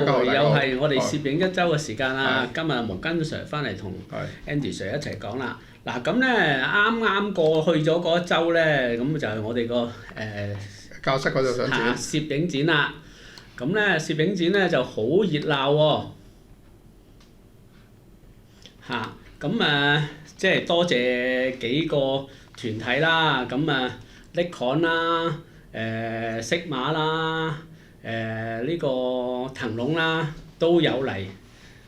又係我哋攝影一周嘅時間啦。係今日毛根 Sir 翻嚟同係 Andy Sir 一齊講啦。嗱咁咧啱啱過去咗嗰一週咧，咁就係我哋個教室嗰度想展攝影展啦。咁咧攝影展咧就好熱鬧喎。咁即係多謝幾個團體啦。咁Nikon 啦、Sigma 啦、呢個騰龍啦都有嚟。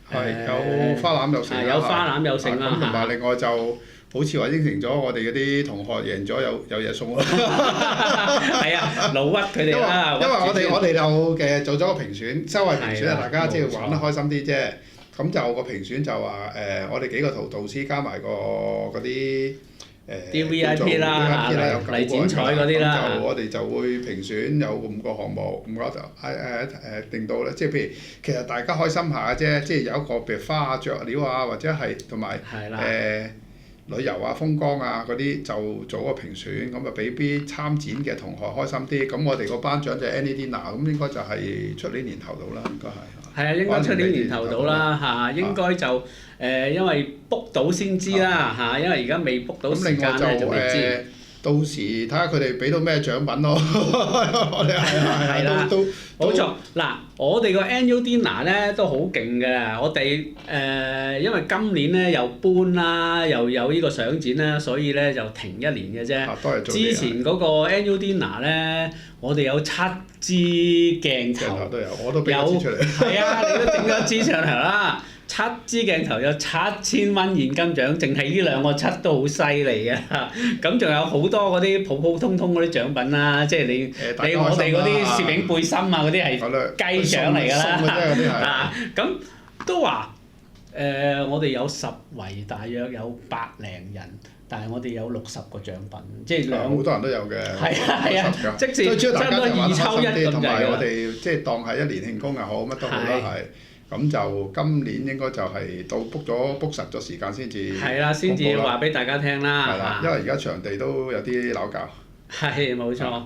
係有花籃有剩啦，有花籃有剩啦。咁同埋另外就好似話應承咗我哋嗰啲同學贏咗有嘢送咯。係啊，老屈佢哋啦。因為我哋就做咗個評選，周圍評選啊，大家即係玩得開心啲啫。咁就個評選就話我哋幾個導師加埋嗰啲啲 VIP 啦，嚟剪彩嗰啲啦。咁就我哋就會評選有5個項目，5個就定到咧，即係譬如其實大家開心下啫，即係有一個譬如花啊、著料啊，或者係同埋旅遊啊、風光啊嗰啲就做個評選，咁啊俾啲參展嘅同學開心啲。咁我哋個頒獎就係 Annie Dina，咁應該就係出年年頭到啦，應該係。係啊，應該出年年頭到啦嚇，應該就因為 book 到先知啦嚇，因為而家未 book 到時間咧就未知。到時睇下佢哋俾到咩獎品咯。我哋係啦，都冇錯。嗱，我哋個 annual dinner 咧都好勁嘅。我哋因為今年咧又搬啦，又有呢個相展啦，所以咧就停1年嘅啫。之前嗰個 annual dinner 咧，我哋有7支鏡頭，都有，我都俾咗支出嚟。係啊，你都整咗支上嚟啦。7支鏡頭有7000蚊現金獎，淨係呢2個7都好犀利啊！咁仲有好多嗰啲普普通通嗰啲獎品啦，即係你我哋嗰啲攝影背心啊嗰啲係雞獎嚟㗎啦。咁都話我哋有10圍，大約有100零人，但係我哋有60個獎品，即係好多人都有嘅。係啊，即係差唔多2抽1咁同埋我哋即係當係1年慶功又好，乜都好啦，係。咁就今年應該就係到 book 實咗時間先至。係啦，先至話俾大家聽啦。係啦，因為而家場地都有啲扭教。係冇錯。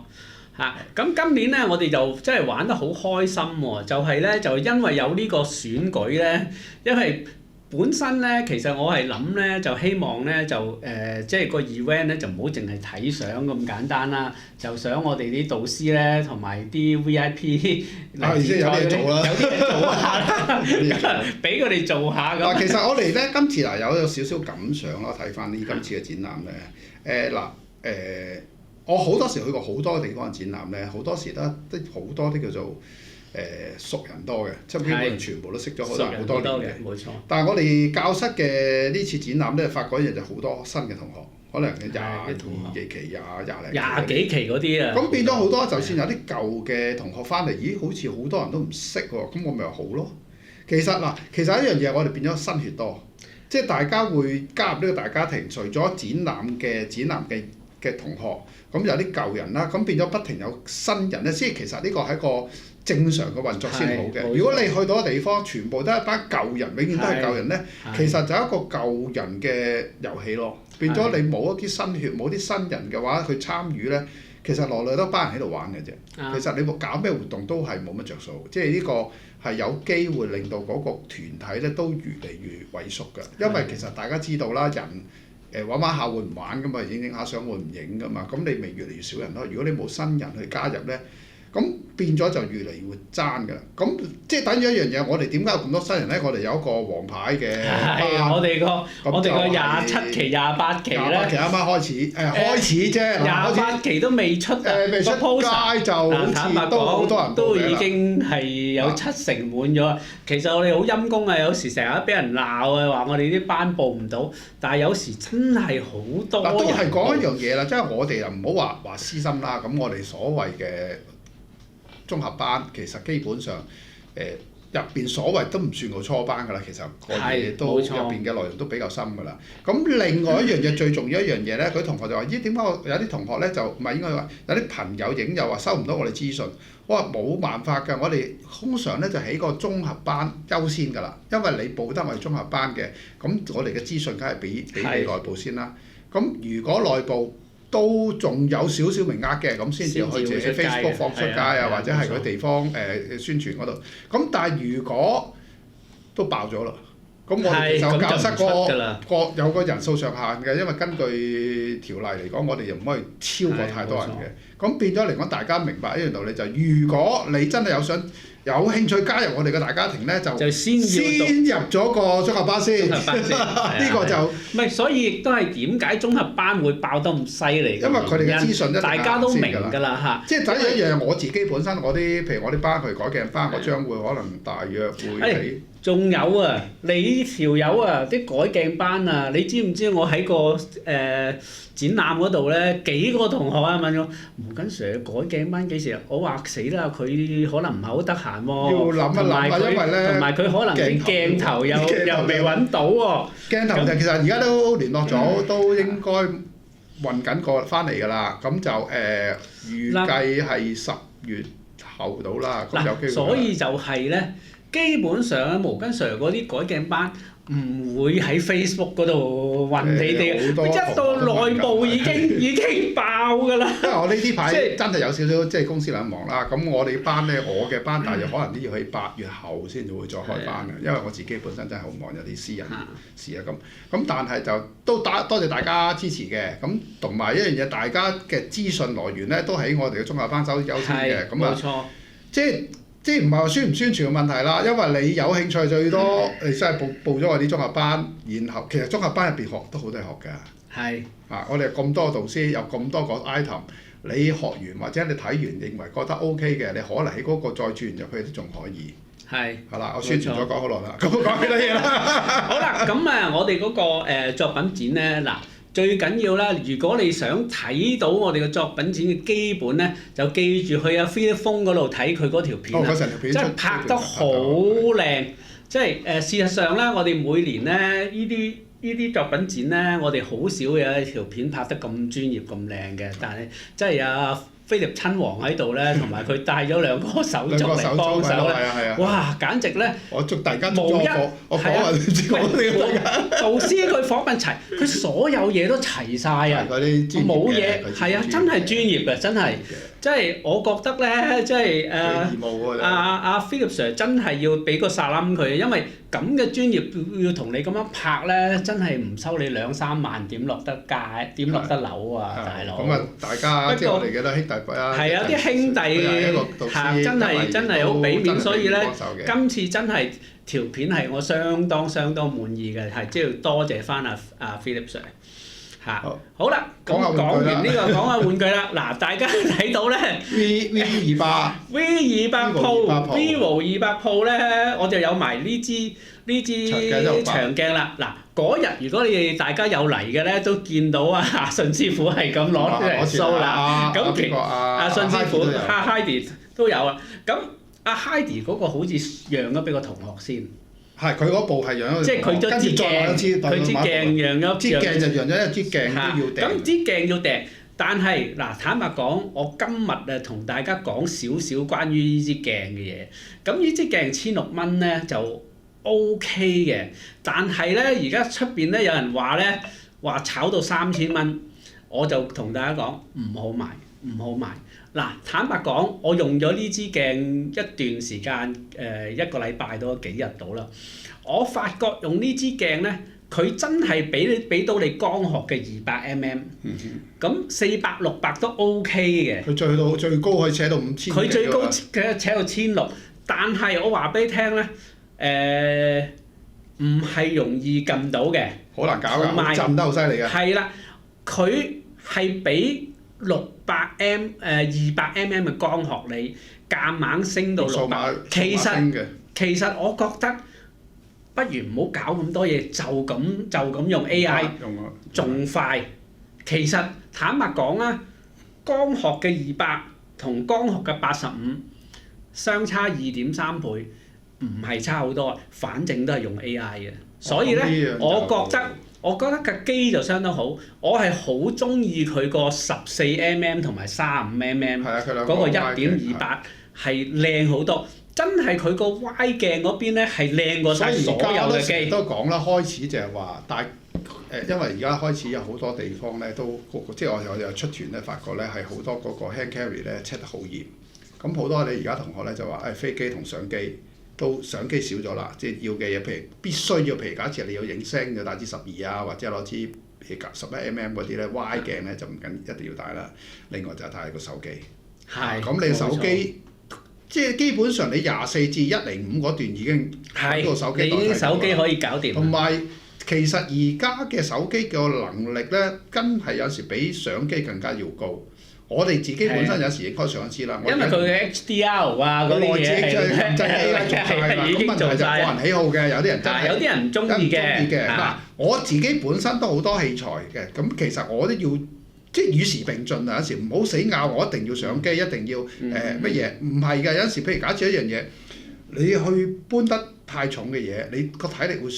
咁今年咧，我哋就真係玩得好開心喎！就係咧，就因為有呢個選舉咧，因為本身咧，其實我係諗咧，就希望咧就即係個 event 咧就唔好淨係睇相咁簡單啦，就想我哋啲導師咧同埋啲 VIP 嚟剪彩嗰啲，有啲嘢做下啦，俾佢哋做下咁。其實我哋咧今次有少少感想咯，睇翻呢今次嘅展覽咧，我好多時去過好多地方嘅展覽咧，好多時都好多啲叫做熟人多嘅，即係基本上全部都識咗好多年嘅。冇錯。但係我哋教室嘅呢次展覽咧，發覺一樣就好多新嘅同學，可能22幾期、廿幾期嗰啲啊。咁變咗好多，就算有啲舊嘅同學翻嚟，咦？好似好多人都唔識喎，咁我咪話好咯。其實一樣嘢，我哋變咗新血多，即係大家會加入呢個大家庭。除咗展覽嘅同學，咁有啲舊人啦，咁變咗不停有新人咧。即係其實呢個係一個正常嘅運作先好嘅。如果你去到個地方，全部都係一班舊人，永遠都係舊人咧，其實就係一個舊人嘅遊戲咯。變咗你冇一啲新血，冇啲新人嘅話，佢參與咧，其實來來都班人喺度玩嘅啫。其實你搞咩活動都係冇乜着數，即係呢個係有機會令到嗰個團體咧都越嚟越萎縮㗎。因為其實大家知道啦，人玩下會唔玩㗎嘛，影下相會唔影㗎嘛，咁你咪越嚟越少人咯。如果你冇新人去加入咧，咁變咗就越嚟越爭㗎啦。咁即係等於一樣嘢，我哋點解有咁多新人咧？我哋有一個黃牌嘅班，我哋個27期、28期咧。28期啱啱開始，開始啫。28期都未出未出街就好似都好多人都已經係有70%滿咗。其實我哋好陰功啊，有時成日都俾人鬧啊，話我哋啲班報唔到。但係有時真係好多人。都係講一樣嘢啦，即係我哋又唔好話私心啦。咁我哋所謂嘅綜合班其實基本上入邊所謂都唔算個初班㗎啦，其實個嘢都入邊嘅內容都比較深㗎啦。咁另外一樣嘢最重要一樣嘢咧，佢同學就話：咦，點解我有啲同學咧就唔係應該話有啲朋友影又話收唔到我哋資訊？我話冇辦法㗎，我哋通常咧就喺個綜合班優先㗎啦，因為你報得我哋綜合班嘅，咁我哋嘅資訊梗係俾你內部先啦。咁如果內部都仲有少少名額嘅，咁先至可以自己 Facebook 放出街啊，或者係嗰地方宣傳嗰度。咁但係如果都爆咗啦，咁我哋就教室個有個人數上限嘅，因為根據條例嚟講，我哋又唔可以超過太多人嘅。咁變咗嚟講，大家明白一樣道理就係，如果你真係有興趣加入我哋嘅大家庭咧，就先入咗個綜合班先。呢個就唔係，所以亦都係點解綜合班會爆得咁犀利？因為佢哋嘅資訊大家都明㗎啦嚇。即係第一樣，我自己本身譬如我啲班去改鏡班，我將會可能大約會喺。仲有啊，你條友啊，啲改鏡班啊，你知唔知我喺個展覽嗰度咧，幾個同學啊問我吳緊 Sir 改鏡班幾時啊？我話死啦，佢可能唔係好得閒喎。要諗一諗啊，因為咧，同埋佢可能啲鏡頭又未揾到喎。鏡頭就其實而家都聯絡咗，都應該運緊過翻嚟㗎啦。咁就預計係10月後到啦。咁有機會。所以就係咧。基本上毛根 Sir 嗰啲改鏡班唔會喺 Facebook 嗰度揾你哋，一到內部已經爆㗎啦。因為我呢啲排真係有少少即係公司兩忙啦。咁我哋班咧，我嘅班大約可能都要喺8月後先至會再開班嘅，因為我自己本身真係好忙，有啲私人事啊咁。咁但係就都多謝大家支持嘅。咁同埋一樣嘢，大家嘅資訊來源咧都喺我哋嘅綜合班優先嘅。咁啊，冇錯，即係唔係話宣唔宣傳嘅問題啦，因為你有興趣最多，你真係報咗我啲綜合班，然後其實綜合班入邊學都好多嘢學㗎。係。我哋咁多導師，有咁多個 item， 你學完或者你睇完認為覺得 OK 嘅，你可能喺嗰個再轉入去都仲可以。係。好啦，我宣傳咗講好耐啦，咁我講幾多嘢啦？好啦，咁我哋嗰個作品展咧，嗱。最緊要啦！如果你想睇到我哋嘅作品展嘅基本咧，就記住去Philip Fong嗰度睇佢嗰條片啦，即係拍得好靚。即係事實上咧，我哋每年咧呢啲作品展咧，我哋好少有一條片拍得咁專業咁靚嘅，但係即係菲臘親王喺度咧，同埋佢帶咗兩個手足嚟幫手咧，哇！簡直咧，我捉大家無一我講啊，唔知講咩導師佢訪問齊，佢所有嘢都齊晒啊！冇嘢係啊，真係專業嘅，真係。即係我覺得咧，即係阿 Philip Sir 真係要俾個salam佢，因為咁嘅專業要同你咁樣拍咧，真係唔收你2-3萬點落得街，點落得樓啊，大佬！咁啊，大家即係我哋嘅兄弟啊，係啊，啲兄弟真係好俾面，所以咧，今次真係條片係我相當滿意嘅，係即係要多謝翻阿 Philip Sir。好啦，咁講完呢個講下玩具啦。嗱，大家睇到咧 V200 Pro Vivo 200 Pro 咧，我就有埋呢支長鏡啦。嗱，嗰日如果你哋大家有嚟嘅咧，都見到阿信師傅係咁攞出嚟 show 啦。咁阿信師傅Heidi 都有啦。咁阿 Heidi 嗰個好似讓咗俾個同學先。係，佢嗰部係讓咗，即係佢咗支鏡，佢支鏡讓咗，支鏡就讓咗，一支鏡都要訂。咁支鏡要訂，但係嗱，坦白講，我今日同大家講少少關於呢支鏡嘅嘢。咁呢支鏡1600蚊咧就 OK 嘅，但係咧而家出邊咧有人話炒到3000蚊，我就同大家講唔好買。嗱，坦白講，我用咗呢支鏡一段時間，1個禮拜到幾日到啦。我發覺用呢支鏡咧，佢真係俾到你光學嘅200mm，咁400、600都 OK 嘅。佢最高可以扯到5000。佢最高嘅扯到1600，但係我話俾你聽咧，唔係容易撳到嘅。好難搞㗎，震得好犀利㗎。係啦，佢係俾200mm 嘅光學你夾硬升到600，其實我覺得不如唔好搞咁多嘢，就咁用 AI 仲快。其實坦白講啊，光學嘅200同光學嘅85相差2.3倍，唔係差好多，反正都係用 AI 嘅。所以咧，我覺得個機就相當好，我係好中意佢個14mm同埋35mm 嗰個1.28係靚好多。真係佢個 Y 鏡嗰邊咧係靚過晒所有嘅機。都講啦，開始就係話，因為而家開始有好多地方咧都即係我哋出團咧，發覺咧係好多嗰個 hand carry 咧 check 得好嚴。咁好多你而家同學咧就話飛機同相機都相機少咗啦，即係要嘅嘢，譬如必須要，譬如假設你要影聲就帶支12啊，或者攞支11mm 嗰啲咧 Y 鏡咧就唔緊一定要帶啦。另外就係帶個手機。係。咁你手機即係基本上你24至105嗰段已經喺個手機代替咗啦。你已經手機可以搞掂。同埋其實而家嘅手機嘅能力咧，真係有時比相機更加要高。我哋自己本身有時影開相機啦，因為佢嘅 HDR 啊嗰啲嘢係真係已經做晒啦。咁問題就係個人喜好嘅，有啲人真係有啲人唔中意嘅。嗱，我自己本身都好多器材嘅，咁其實我都要即係與時並進啊！有時唔好死拗，我一定要相機，一定要乜嘢？唔係㗎，有時譬如假設一樣嘢，你去搬得太重嘅嘢，你個體力會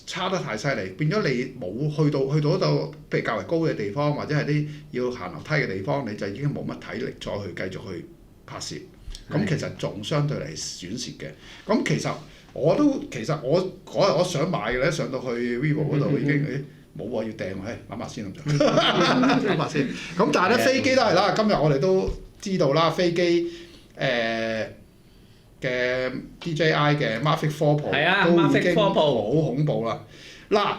差得太犀利，變咗你冇去到嗰度，譬如較為高嘅地方，或者係啲要行樓梯嘅地方，你就已經冇乜體力再去繼續去拍攝。咁其實仲相對嚟損蝕嘅。咁其實我嗰日我想買嘅咧，上到去 Vivo 嗰度已經冇喎，要訂喎，諗下先諗下先。咁但係咧飛機都係啦，今日我哋都知道啦，飛機嘅 DJI 嘅 Mavic 4 Pro 都已經好恐怖啦！嗱，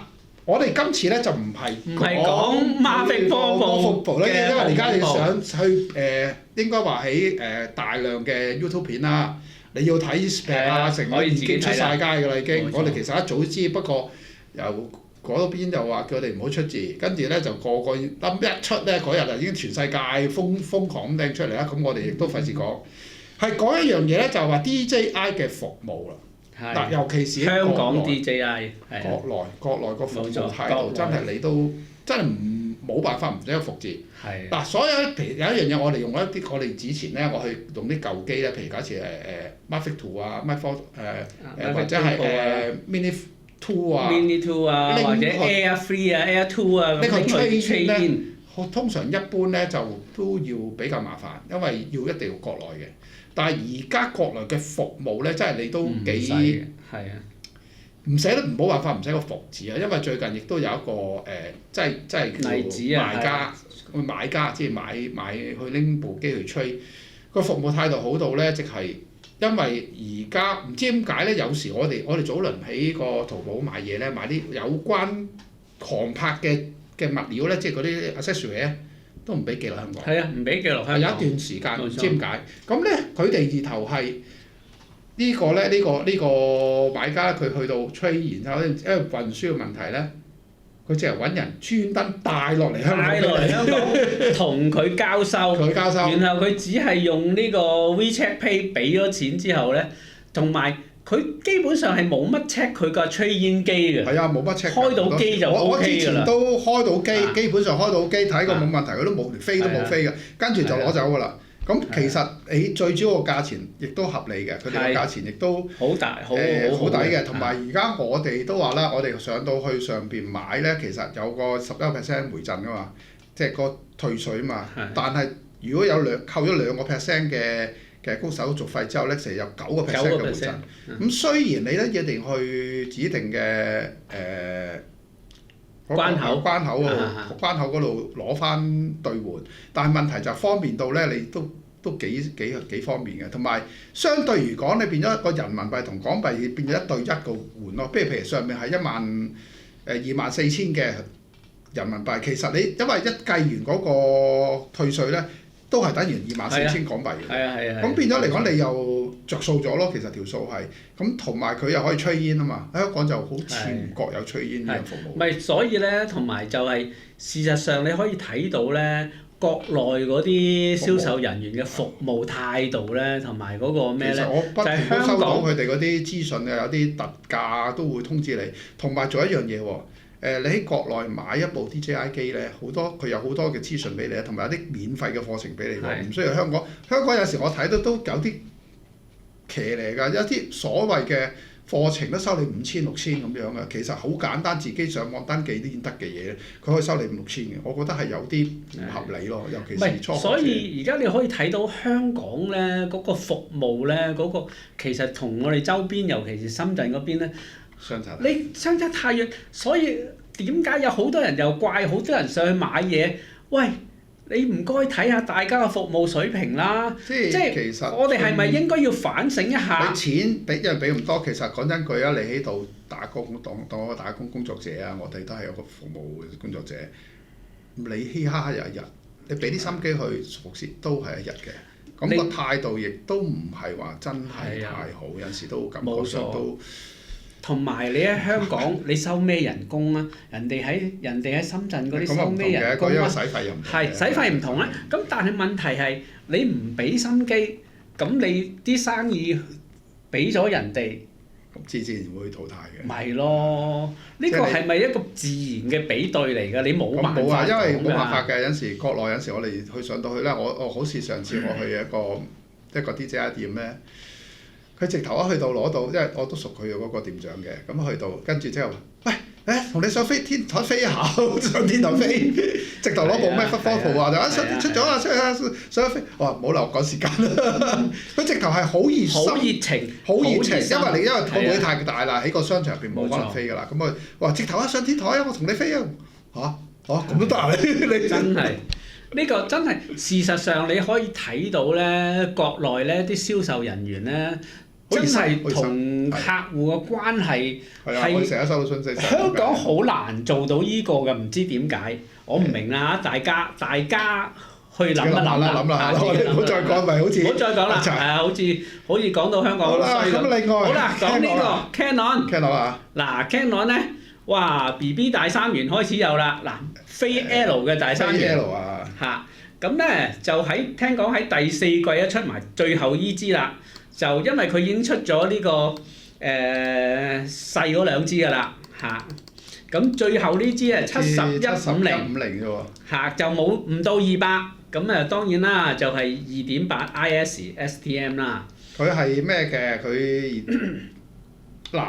我哋今次咧就唔係講 Mavic 4 Pro 咧，因為而家你想去應該話喺大量嘅 YouTube 片啦，你要睇 spec 啊，成個已經出晒街㗎啦，已經。我哋其實一早知，不過由嗰邊就話叫我哋唔好出字，跟住咧就個一出咧嗰日就已經全世界瘋狂咁掟出嚟啦，咁我哋亦都費事講。係講一樣嘢咧，就係話 DJI 嘅服務啦。嗱，尤其是香港 DJI，國內個服務態度真係你都真係冇辦法唔使個服字。嗱，所有譬如有一樣嘢，我哋用一啲我哋之前咧，我去用啲舊機咧，譬如假設Mavic 2啊、Mavic 4或者係Mini 2啊、或者 Air 3啊、Air 2啊，呢個 train 通常一般咧就都要比較麻煩，因為一定要國內嘅。但係而家國內嘅服務咧，真係你都幾唔寫得冇辦法唔寫個服字啊！因為最近亦都有一個即係叫買家，即係買去拎部機去吹，個服務態度好到咧，即係因為而家唔知點解咧，有時我哋早輪喺個淘寶買嘢咧，買啲有關航拍嘅物料咧，即係嗰啲 accessory 咧。都唔俾寄落香港。係啊，唔俾寄落香港。有一段時間唔知點解。咁咧，佢哋二頭係呢個買家佢去到吹，然後因為運輸嘅問題咧，佢淨係揾人專登帶落嚟香港，同佢交收。然後佢只係用呢個 WeChat Pay 俾咗錢之後咧，同埋。佢基本上係冇乜 check 佢個吹煙機嘅。係啊，冇乜 check。開到機就 OK 㗎啦。我之前都開到機，基本上開到機睇過冇問題，佢都冇飛都冇飛嘅，跟住就攞走㗎啦。咁其實你最主要個價錢亦都合理嘅，佢哋個價錢亦都好抵嘅。同埋而家我哋都話啦，我哋上到去上邊買咧，其實有個11% 回贈㗎嘛，即係個退稅啊嘛。但係如果有扣咗2% 嘅高手續費之後咧，成日有9% 嘅回贈。咁雖然你咧一定去指定嘅關口嗰度攞翻兌換，但係問題就方便到咧，你都幾方便嘅。同埋相對嚟講，你變咗一個人民幣同港幣變咗1對1個換咯。譬如上面係24,000嘅人民幣，其實你因為一計完嗰個退稅咧。都係等於24,000港幣嘅，咁變咗嚟講，你又着數咗咯。其實條數係咁，同埋佢又可以吹煙啊嘛。喺香港就好似唔覺有吹煙呢樣服務。咪所以咧，同埋就係事實上你可以睇到咧，國內嗰啲銷售人員嘅服務態度咧，同埋嗰個咩咧，就係香港收到佢哋嗰啲資訊嘅，有啲特價都會通知你。同埋做一樣嘢喎。你喺國內買一部 DJI 機咧，佢有好多嘅資訊俾你，同埋有啲免費嘅課程俾你喎，唔需要香港。香港有時我睇到都有啲騎呢㗎，有啲所謂嘅課程都收你5000、6000咁樣嘅，其實好簡單，自己上網登記都已經得嘅嘢，佢可以收你5、6000嘅，我覺得係有啲唔合理咯，尤其是初學者。所以而家你可以睇到香港咧嗰個服務咧嗰個其實同我哋周邊，尤其是深圳嗰邊咧，你相差太遠，所以點解有好多人又怪好多人上去買嘢？喂！你唔該睇下大家嘅服務水平啦，即係其實我哋係咪應該要反省一下？你錢因為俾咁多，其實講真句啊，你喺度打工當我打工工作者啊，我哋都係有個服務工作者，你嘻哈有一日，你俾啲心機去服侍都係一日嘅，咁個態度亦都唔係話真係太好，有陣時都感覺上都。同埋你喺香港，你收咩人工啊？人哋喺深圳嗰啲收咩人工啊？使費又唔同嘅。係使費唔同咧，咁但係問題係你唔俾心機，咁你啲生意俾咗人哋，咁自然會淘汰嘅。咪咯？呢個係咪一個自然嘅比對嚟㗎？你冇辦法講㗎。冇啊，因為冇辦法嘅。有陣時國內有陣時我哋去上到去咧，我好似上次我去一個 DJI 店咧。佢直頭一去到攞到，因為我都熟佢嗰個店長嘅，咁去到跟住之後，喂，同你上天台飛一下，上天台飛，直頭攞部咩 Photo 啊，就出咗啦，上飛，我話唔好啦，我趕時間啦。佢直頭係好熱心，好熱情，好熱情，因為個會太大啦，喺個商場入邊冇可能飛㗎啦。咁啊，話直頭上天台啊，我同你飛啊，咁都得啊？你真係。呢個真係事實上你可以睇到咧，國內咧啲銷售人員咧，真係同客戶嘅關係係成日收到信息。香港好難做到依個嘅，唔知點解，我唔明啦。大家去諗一諗啦。唔好再講，咪好似。唔好再講啦，好似講到香港好衰咁。好啦，講呢個 Canon 啊。嗱 Canon 咧，哇 BB 大三元開始有啦，嗱非 L 嘅大三元。咁咧就聽講喺第4季一出埋最後依支啦，就因為佢已經出咗呢個細嗰2支㗎啦嚇，咁最後呢支係70-150啫喎嚇，就唔到200，咁當然啦就係2.8 IS STM 啦。佢係咩嘅？佢嗱。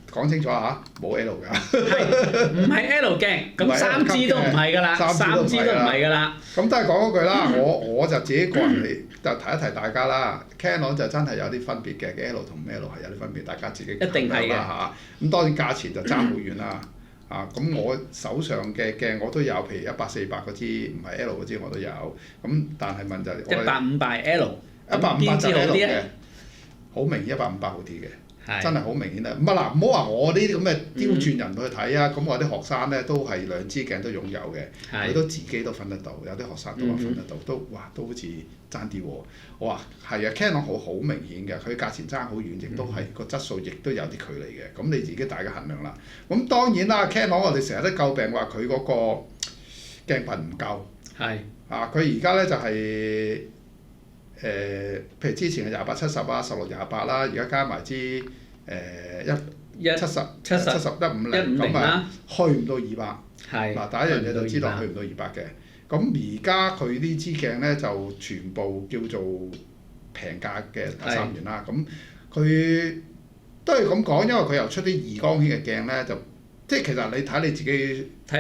講清楚嚇，冇 L 㗎。係，唔係 L 鏡，咁3支都唔係㗎啦，3支都唔係㗎啦。咁都係講嗰句啦，我就自己個人就提一提大家啦。Canon 就真係有啲分別嘅，L 同 L 係有啲分別，大家自己一定係㗎嚇。咁當然價錢就爭好遠啦。咁我手上嘅鏡我都有，譬如100、400嗰支，唔係 L 嗰支我都有。咁但係問就150 L，邊支好啲咧？好明顯150好啲嘅。真係好明顯啦！唔好話我呢啲咁嘅刁鑽人去睇啊！咁我啲學生咧都係2支鏡都擁有嘅，佢都自己都分得到，有啲學生都話分得到，都好似爭啲喎。我話係啊 ，Canon 好明顯嘅，佢價錢爭好遠，亦都係個質素亦都有啲距離嘅。咁你自己大家衡量啦。咁當然啦 ，Canon 我哋成日都詬病話佢嗰個鏡頻唔夠。係。佢而家咧就係。譬如之前嘅28-70啊，16-28啦，而家加埋支70-150咁啊，去唔到200。係。嗱，第一樣嘢就知道去唔到200嘅。咁而家佢呢支鏡咧就全部叫做平價嘅大三元啦。咁佢都係咁講，因為佢又出啲異光圈嘅鏡咧，就即係其實你睇你自己你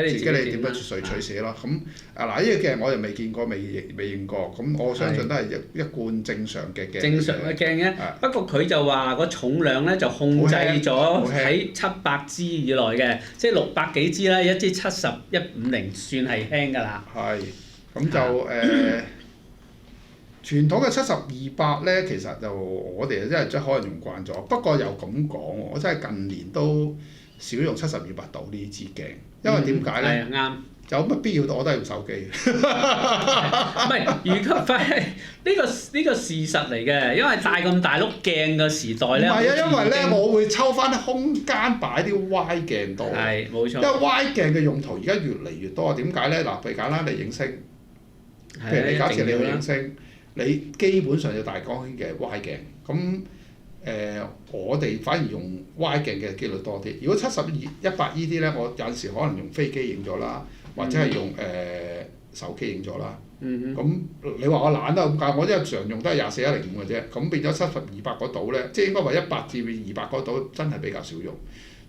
點樣取捨咯。咁呢個鏡我又未見過，未認過。咁我相信都係一貫正常嘅鏡。正常嘅鏡嘅，不過佢就話個重量咧就控制咗喺700支以內嘅，即係600幾支啦，一支70-150算係輕㗎啦。係，咁就傳統嘅70-200咧，其實就我哋真係可能用慣咗。不過又咁講，我真係近年都少用70-200度呢支鏡，因為點解咧？啱。有乜必要我都係用手機。唔係，如果係呢個事實嚟嘅，因為帶咁大碌鏡嘅時代咧。唔係啊，因為咧我會抽翻啲空間擺啲歪鏡多。係，冇錯。因為歪鏡嘅用途而家越嚟越多，點解咧？嗱，譬如簡單嚟影星，譬如你假設你去影星，你基本上有大光圈嘅歪鏡，咁。我哋反而用歪鏡嘅機率多啲。如果70-100呢啲咧，我有陣時可能用飛機影咗啦，或者係用手機影咗啦。嗯咁你話我懶都係咁解，我日常用都係24-105嘅啫。咁變咗70-200嗰度咧，即係應該話100至200嗰度真係比較少用。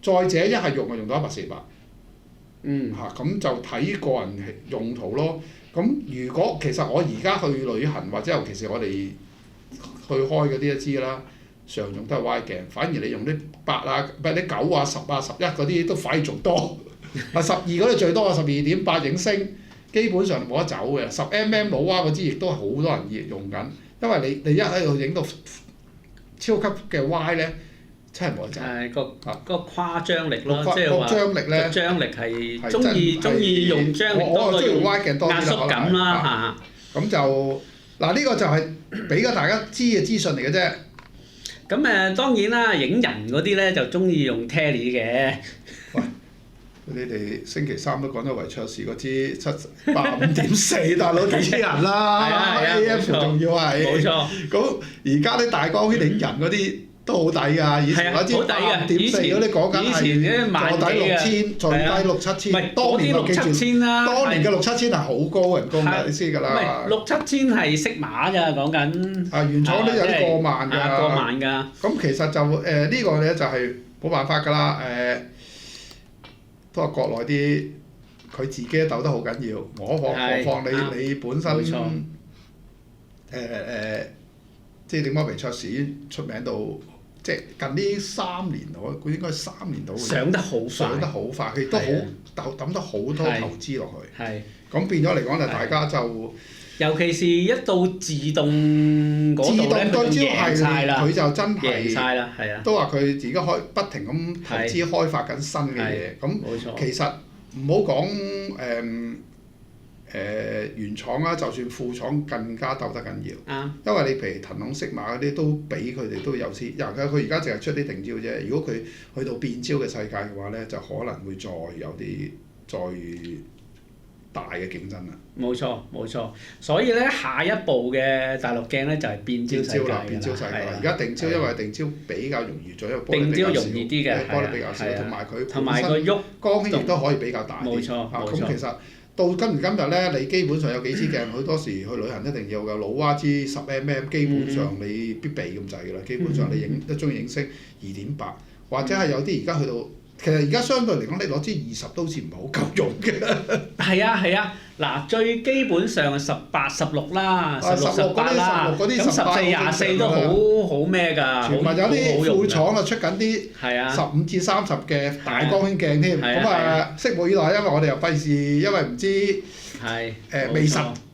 再者一係用就用到100-400。咁就睇個人用途咯。咁如果其實我而家去旅行或者尤其是我哋去開嗰啲都知啦，常用都係 wide 鏡，反而你用啲8啊、唔係啲9啊、10啊、11嗰啲都反而仲多。12嗰啲最多啊，12.8影星。基本上冇得走嘅，10mm 冇啊嗰支亦都係好多人用緊，因為你一喺度影到超級嘅 Y 咧，真係冇得走。係個誇張力咯，即係話張力咧，張力係中意用張力多過用壓縮感啦嚇。咁就嗱呢個就係俾咗大家知嘅資訊嚟嘅啫。咁當然啦，影人嗰啲咧就中意用 Tele 嘅。你哋星期三都講咗維卓士嗰支785.4，大佬幾千人啦，AF 仲要係。冇錯。咁而家啲大光圈影人嗰啲都好抵㗎，以前嗰支8.4嗰啲講緊係坐底6000，最低6-7千。當年嘅6-7千啦。當年嘅6-7千係好高人工㗎，你知㗎啦。6-7千係色碼㗎，講緊。原廠都有啲過萬㗎。過萬㗎。咁其實就呢個咧就係冇辦法㗎啦，都係國內啲佢自己鬥得好緊要，何況你本身即係點解維卓士出名到，即係近呢3年佢應該3年到上得好快，佢亦都好抌得好多投資落去。咁變咗嚟講就大家就，尤其是一到自動嗰度咧，對焦系列佢就真係都話佢自己不停咁投資開發緊新嘅嘢。咁其實唔好講原廠啦，就算副廠更加鬥得緊要。因為你譬如騰龍、色馬嗰啲都比佢哋都有先，佢而家淨係出啲定焦啫。如果佢去到變焦嘅世界嘅話咧，就可能會再有啲再大嘅競爭啦。冇錯，所以咧下一步嘅大陸鏡咧就係變焦世界啦。而家定焦因為定焦比較容易做，因為定焦容易啲嘅，玻璃比較少，同埋佢個喐光圈亦都可以比較大啲。咁其實到今時今日咧，你基本上有幾支鏡，好多時去旅行一定要嘅。老蛙支10mm，基本上你必備咁滯㗎啦。基本上你影一中意影星2.8，或者係有啲而家去到。其實而家相對嚟講，你攞支20都好似唔係好夠用嘅。係啊，嗱最基本上18、16啦，16、18啦，咁14、24都好咩㗎？傳聞有啲副廠啊出緊啲15至30嘅大光圈鏡添，咁拭目以待，因為我哋又費事，因為唔知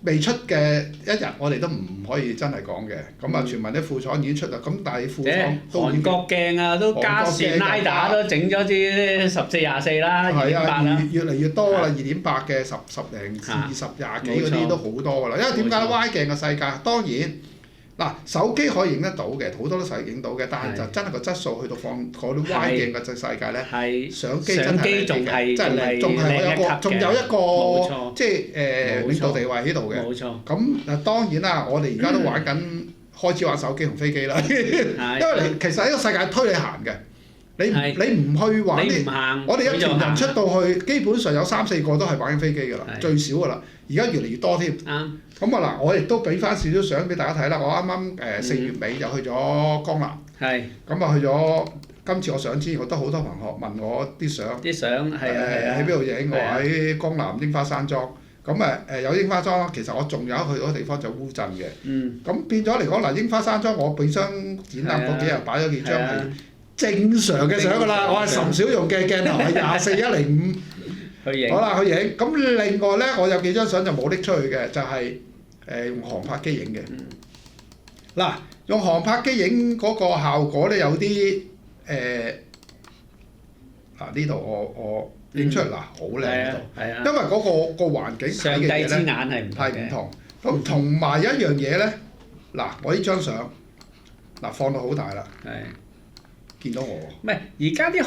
未出嘅一日，我哋都唔可以真係講嘅。咁傳聞啲副廠已經出啦，咁但係副廠都韓國鏡啊，都加線拉打都整咗啲14、24啦，2.8啦。越嚟越多啦，2.8嘅10零至20、20幾嗰啲都好多㗎啦。因為點解歪鏡嘅世界當然嗱手機可以影得到嘅，好多都實影到嘅，但係就真係個質素去到放嗰啲歪鏡嘅世界咧，相機真係靚嘅，真係仲有一個即係領導地位喺度嘅。咁當然啦，我哋而家都玩緊開始玩手機同飛機啦，因為其實呢個世界推你行嘅。你唔去玩啲，我哋一團人出到去，基本上有3-4個都係玩緊飛機㗎啦，最少㗎啦。而家越嚟越多添。咁我亦都俾翻少少相俾大家睇啦。我啱啱4月尾就去咗江南。咁去咗，今次我上之前，我都好多同學問我啲相。喺邊度影？我喺江南櫻花山莊。咁有櫻花莊，其實我仲有去嗰個地方就烏鎮嘅。咁變咗嚟講嗱，櫻花山莊我俾張展覽嗰幾日擺咗幾張係正常嘅相㗎啦，我係甚少用嘅鏡頭係24-105。好啦，去影。咁另外咧，我有幾張相就冇拎出去嘅，就係用航拍機影嘅。嗱，用航拍機影嗰個效果咧有啲呢度我影出嚟嗱，好靚呢度。因為嗰個環境睇嘅嘢咧係唔同。咁同埋有一樣嘢咧，嗱我呢張相放到好大啦。見到我唔係而家啲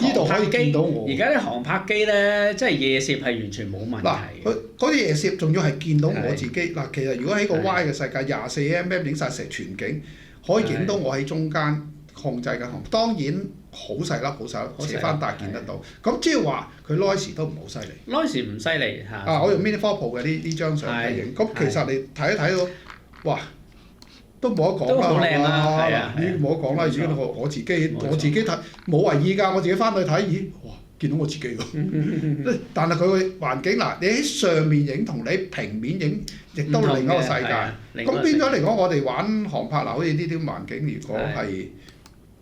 航拍機咧，即係夜攝係完全冇問題。佢嗰啲夜攝仲要係見到我自己。其實如果喺個 Y 嘅世界24mm影晒成全景，可以影到我喺中間控制緊。當然好細粒，好細粒，好細粒扯翻大見得到。咁即係話佢 noise 都唔好犀利。 noise 唔犀利嚇。啊！我用 Mini 4 Pro 嘅呢張相嚟影，咁其實你睇一睇到，哇！都冇得講啦，都好靚啦，係啊，已經冇得講啦，已經我自己冇錯我自己睇冇為意㗎，我自己翻去睇，咦，哇！見到我自己喎，但係佢個環境嗱，你喺上面影同你平面影，亦都另一個世界。咁變咗嚟講，我哋玩航拍嗱，好似呢啲環境，如果係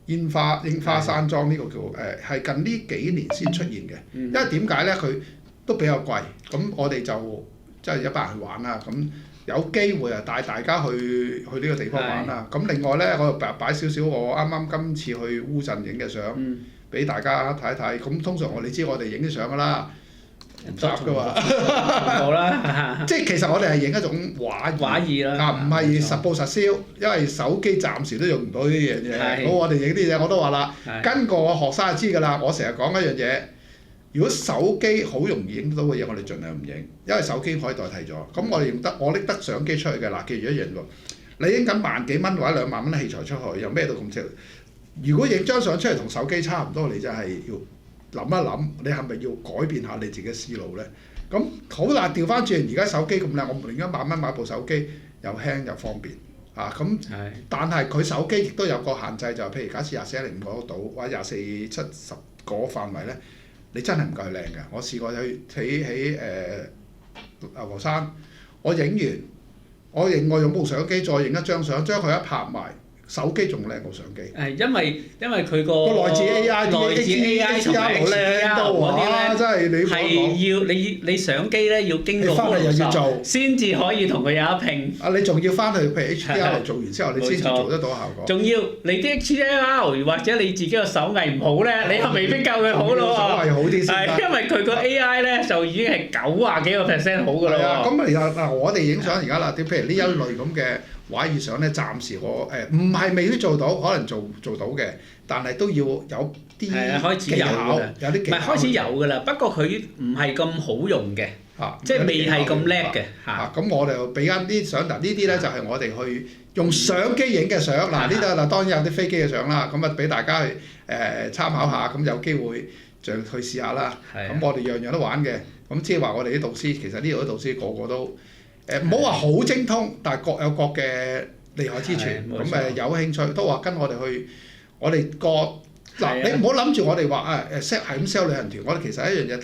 櫻花山莊呢個叫係近呢幾年先出現嘅，因為點解咧？佢都比較貴，咁我哋就即係一班人去玩啦。咁有機會啊，帶大家去呢個地方玩啦。咁另外咧，我又擺少少我啱啱今次去烏鎮影嘅相。俾大家睇一睇，咁通常你知我哋影啲相㗎啦，唔雜㗎嘛，好啦，即係其實我哋係影一種畫意啦，唔係實報實銷，因為手機暫時都用唔到呢樣嘢。咁我哋影啲嘢我都話啦，跟過我學生就知㗎啦。我成日講一樣嘢，如果手機好容易影到嘅嘢，我哋盡量唔影，因為手機可以代替咗。咁我哋我拎得相機出去嘅嗱，記住一樣喎，你影緊萬幾蚊或者2萬蚊器材出去，又咩都咁值。如果影張相出嚟同手機差唔多，你真係要諗一諗，你係咪要改變下你自己嘅思路咧？咁好啦，調翻轉，而家手機咁靚，我寧願1萬蚊買部手機，又輕又方便啊！咁，但係佢手機亦都有個限制，就係譬如假設24-105攞到，或者24-70個範圍咧，你真係唔夠靚嘅。我試過去喺牛頭山，我影完，我用部相機再影一張相，將佢一拍埋。手機仲靚過相機，因為佢個內置 AI 同埋 HDR 嗰啲咧，真係係你相機咧要經過翻嚟又要做，先至可以同佢有一拼。你仲要翻去譬如 HDR 做完之後，你先至做得到效果。仲要你啲 HDR 或者你自己個手藝唔好咧，你又未必夠佢好咯喎。手藝好啲先。因為佢個 AI 咧就已經係90幾個% 好㗎啦喎。咁其實嗱，我哋影相而家啦，譬如呢一類咁嘅畫意相咧，暫時我唔係未必做到，可能做到嘅，但係都要有啲技巧，有啲技巧。唔係開始有㗎啦，不過佢唔係咁好用嘅，即係未係咁叻嘅嚇。咁我哋俾緊啲相，嗱呢啲咧就係我哋去用相機影嘅相。嗱呢度嗱當然有啲飛機嘅相啦，咁啊俾大家去參考下，咁有機會就去試下啦。咁我哋樣樣都玩嘅，咁即係話我哋啲導師，其實呢度啲導師個個都。唔好話好精通，但係各有各嘅厲害之處。咁有興趣都話跟我哋去，我哋嗱你唔好諗住我哋話係咁 sell 旅行團，我哋其實一樣嘢，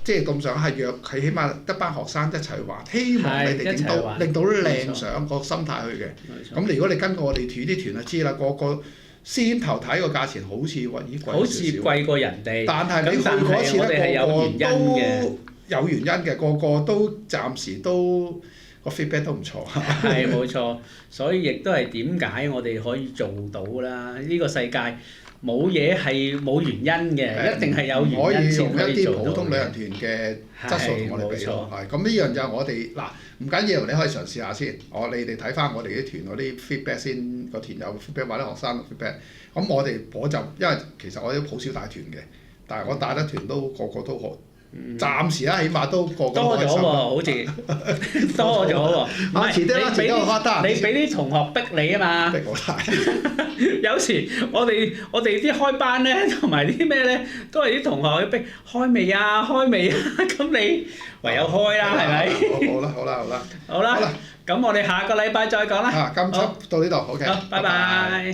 即係咁上係約佢起碼一班學生一齊去玩，希望你哋令到靚相個心態去嘅。咁如果你跟過我哋啲團就知啦，個先頭睇個價錢好似貴少少，好似貴過人哋。但係你去嗰次咧，個個都有原因嘅，個個都暫時都。個 feedback 都唔錯，係冇錯，所以亦都係點解我哋可以做到啦？呢個世界冇嘢係冇原因嘅，一定係有原因先可以做到嘅。唔可以用一啲普通旅行團嘅質素同我哋比咯。係咁呢樣就我哋嗱唔緊要，你可以嘗試下先。你哋睇翻我哋啲團嗰啲 feedback 先，個團友 feedback 或者學生 feedback。咁我就因為其實我都好少帶團嘅，但係我帶得團都個個都好。暫時啦，起碼都個個多咗喎，好似多咗喎。唔係你俾啲同學逼你啊嘛。逼我帶。有時我哋啲開班咧，同埋啲咩咧，都係啲同學去逼開未啊，開未啊，咁你唯有開啦，係咪？好啦，咁我哋下個禮拜再講啦。今輯到呢度，OK。好，拜拜。